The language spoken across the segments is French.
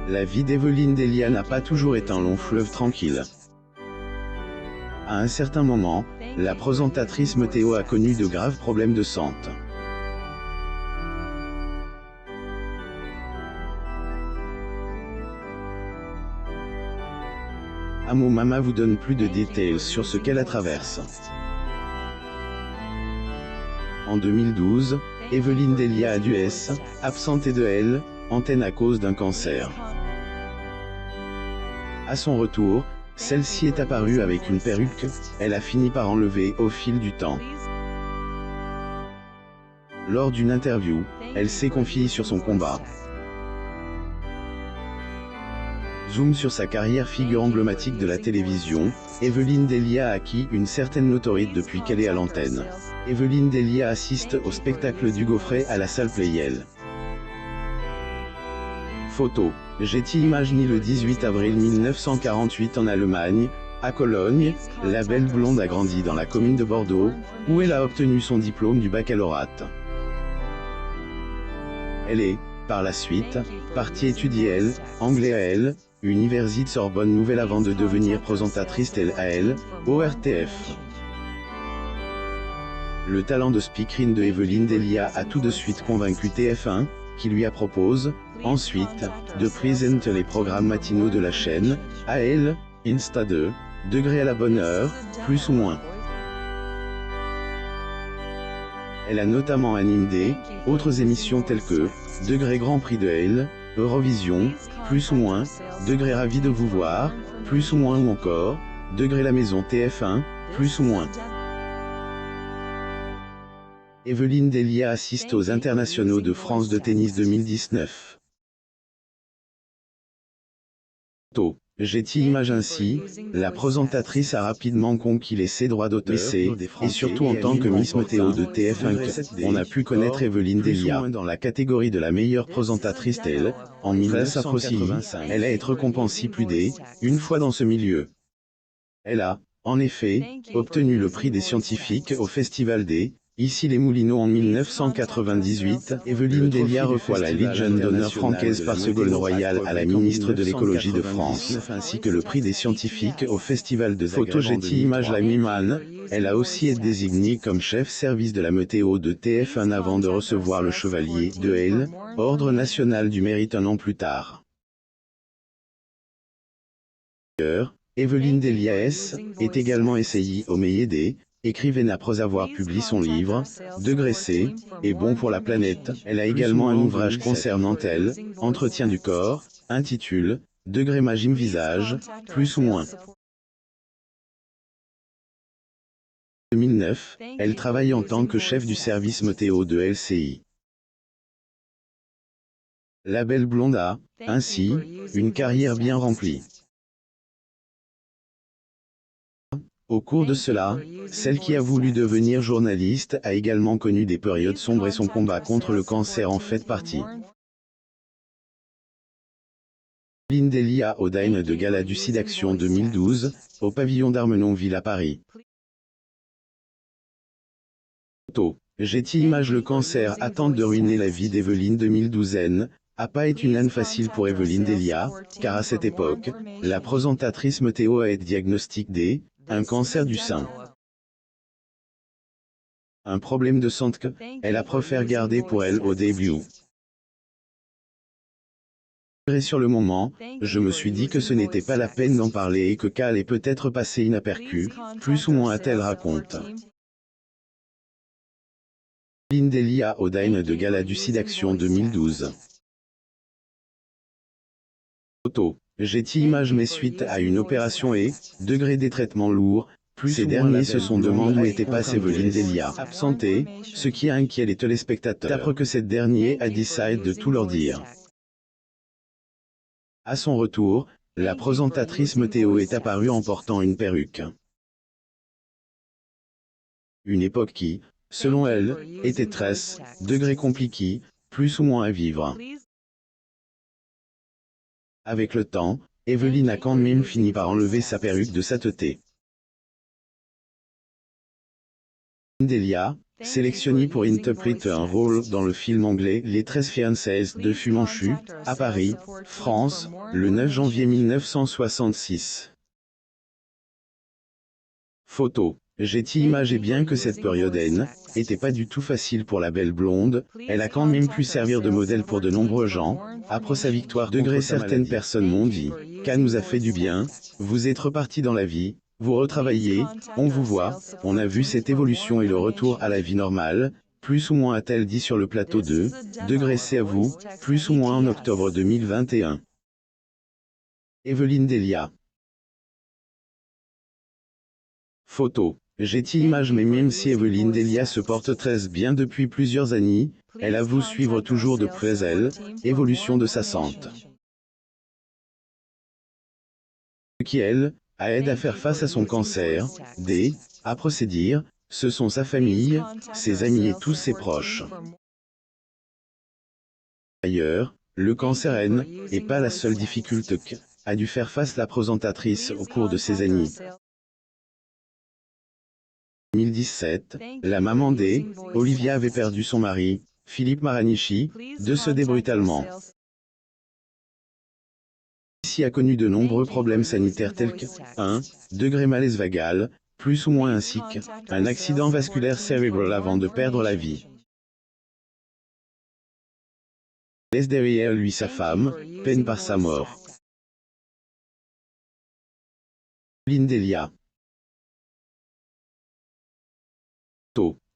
La vie d'Evelyne Delia n'a pas toujours été un long fleuve tranquille. À un certain moment, la présentatrice météo a connu de graves problèmes de santé. Amo Mama vous donne plus de détails sur ce qu'elle a traversé. En 2012, Evelyne Delia a dû être absentée de elle, antenne à cause d'un cancer. À son retour, celle-ci est apparue avec une perruque, elle a fini par enlever au fil du temps. Lors d'une interview, elle s'est confiée sur son combat. Zoom sur sa carrière, figure emblématique de la télévision, Evelyne Delia a acquis une certaine notoriété depuis qu'elle est à l'antenne. Evelyne Delia assiste au spectacle d'Hugo Frey à la salle Playel. Photo. Getty Images. Née le 18 avril 1948 en Allemagne, à Cologne, la belle blonde a grandi dans la commune de Bordeaux, où elle a obtenu son diplôme du baccalauréat. Elle est, par la suite, partie étudier anglais à Université Sorbonne Nouvelle avant de devenir présentatrice au RTF. Le talent de speakerine de Evelyne Delia a tout de suite convaincu TF1, qui lui a proposé, ensuite, de présenter les programmes matinaux de la chaîne, Insta 2, degré à la bonne heure, plus ou moins. Elle a notamment animé autres émissions telles que Degré Grand Prix de Eurovision, plus ou moins, Degré Ravi de vous voir, plus ou moins ou encore, Degré La Maison TF1, plus ou moins. Evelyne Delia assiste aux internationaux de France de tennis 2019. Getty Images. Ainsi, la présentatrice a rapidement conquis ses droits d'auteur, et surtout en tant que Miss Météo de TF1, on a pu connaître Evelyne Delia dans la catégorie de la meilleure présentatrice en 1986, elle a été récompensée plus d'une fois dans ce milieu. Elle a, en effet, obtenu le prix des scientifiques au Festival des Issy-les-Moulineaux en 1998, Evelyne Delia reçoit la Légion d'honneur francaise par Ségolène Royal à la ministre de l'écologie de France, ainsi que le prix des scientifiques au Festival de Photo Getty Images. La Mimane, elle a aussi été désignée comme chef service de la météo de TF1 avant de recevoir le chevalier de Ordre national du mérite un an plus tard. Evelyne Delia est également essayée au Médé, écrivaine après avoir publié son livre, Degré C, et bon pour la planète. Elle a également un ouvrage concernant entretien du corps, intitulé Degré Magime Visage, plus ou moins. En 2009, elle travaille en tant que chef du service météo de LCI. La belle blonde a, ainsi, une carrière bien remplie. Au cours de cela, celle qui a voulu devenir journaliste a également connu des périodes sombres et son combat contre le cancer en fait partie. Evelyne Delia au Dîner de Gala du SIDAction 2012, au pavillon d'Armenonville à Paris. Getty Images. Le cancer a tenté de ruiner la vie d'Evelyne 2012 n'a pas été une année facile pour Evelyne Delia, car à cette époque, la présentatrice météo a été diagnostiquée un cancer du sein. Un problème de santé qu'elle a préféré garder pour elle au début. Et sur le moment, je me suis dit que ce n'était pas la peine d'en parler et que qu'elle allait peut-être passer inaperçue, plus ou moins a-t-elle raconte. Evelyne Delia au Dîner de Gala du SIDAction 2012. Getty Images. Mais suite à une opération degré des traitements lourds, ces derniers se sont demandé où était passée Evelyne Delia, absentée, ce qui a inquiété les téléspectateurs. Après que cette dernière a décidé de tout leur dire. À son retour, la présentatrice météo est apparue en portant une perruque. Une époque qui, selon elle, était très degré compliquée, plus ou moins à vivre. Avec le temps, Evelyne a quand même fini par enlever sa perruque de sa tête. Delia, sélectionnée pour interpréter un rôle dans le film anglais Les 13 fiancées de Fu Manchu, à Paris, France, le 9 janvier 1966. Photo. Getty Images. Et bien que cette période n'était pas du tout facile pour la belle blonde, elle a quand même pu servir de modèle pour de nombreux gens. Après sa victoire degré, certaines personnes m'ont dit qu'elle nous a fait du bien, vous êtes reparti dans la vie, vous retravaillez, on vous voit, on a vu cette évolution et le retour à la vie normale, plus ou moins, a-t-elle dit sur le plateau de Degré. C'est à vous, plus ou moins en octobre 2021. Evelyne Delia. Photo. Getty Images. Mais même si Evelyne Delia se porte très bien depuis plusieurs années, elle avoue suivre toujours de près l'évolution de sa santé. Ce qui aide à faire face à son cancer, à procéder, ce sont sa famille, ses amis et tous ses proches. D'ailleurs, le cancer n'est pas la seule difficulté qu'a dû faire face la présentatrice au cours de ces années. 2017, la maman Olivia avait perdu son mari, Philippe Maranichi, décédé brutalement. Ici a connu de nombreux problèmes sanitaires tels que 1 degré malaise vagal, plus ou moins, ainsi qu'un accident vasculaire cérébral avant de perdre la vie. Laisse derrière lui sa femme, peine par sa mort. Evelyne Delia.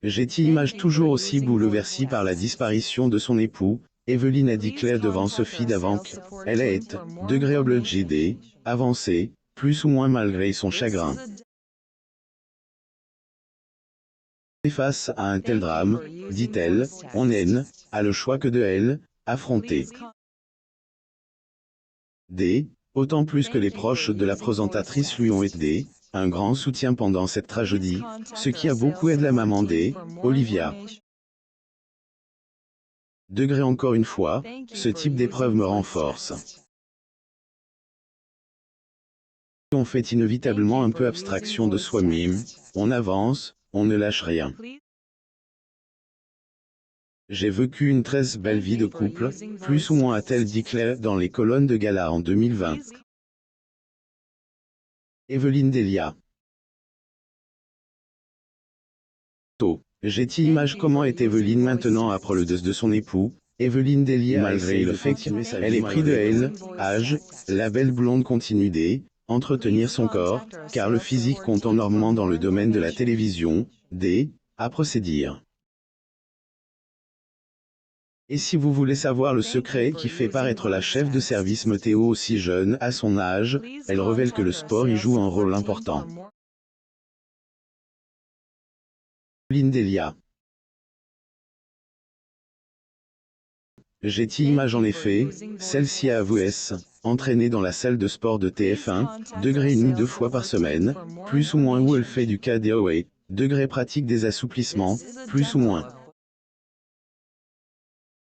Getty Images. Toujours aussi bouleversée par la disparition de son époux, Evelyne a déclaré devant Sophie d'avant qu'elle est degré obligée d'avancer, plus ou moins malgré son chagrin. Face à un tel drame, dit-elle, on a le choix que de affronter. Autant plus que les proches de la présentatrice lui ont été un grand soutien pendant cette tragédie, ce qui a beaucoup aidé la maman Olivia. Degré. Encore une fois, ce type d'épreuve me renforce. On fait inévitablement un peu abstraction de soi-même, on avance, on ne lâche rien. J'ai vécu une très belle vie de couple, plus ou moins, a-t-elle déclaré dans les colonnes de gala en 2020. Evelyne Delia. Getty Images. Comment est Evelyne maintenant après le décès de son époux? Evelyne Delia. Malgré le fait qu'elle est pris de âge, la belle blonde continue d'entretenir son corps, car le physique compte énormément dans le domaine de la télévision, à procéder. Et si vous voulez savoir le secret qui fait paraître la chef de service météo aussi jeune à son âge, elle révèle que le sport y joue un rôle important. Evelyne Delia. Getty Images. En effet, celle-ci a avoué entraînée dans la salle de sport de TF1, degré 1 ou 2 fois par semaine, plus ou moins, où elle fait du cardio et degré pratique des assouplissements, plus ou moins.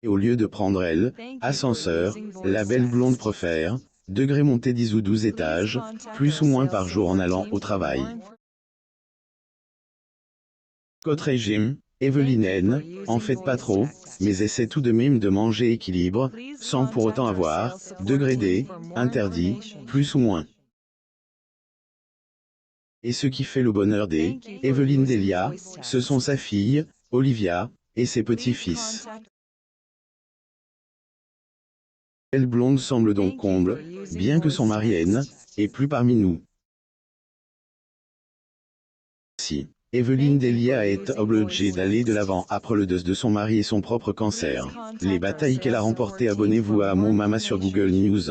Et au lieu de prendre ascenseur, la belle blonde préfère degré monter 10 ou 12 étages, plus ou moins par jour en allant au travail. Côté régime, Evelyne en fait pas trop, mais essaie tout de même de manger équilibre, sans pour autant avoir degré interdit, plus ou moins. Et ce qui fait le bonheur Evelyne Delia, ce sont sa fille, Olivia, et ses petits-fils. La belle blonde semble donc comble, bien que son mari est plus parmi nous. Si Evelyne Delia est obligée d'aller de l'avant après le décès de son mari et son propre cancer, les batailles qu'elle a remportées. Abonnez-vous à Mon Mama sur Google News.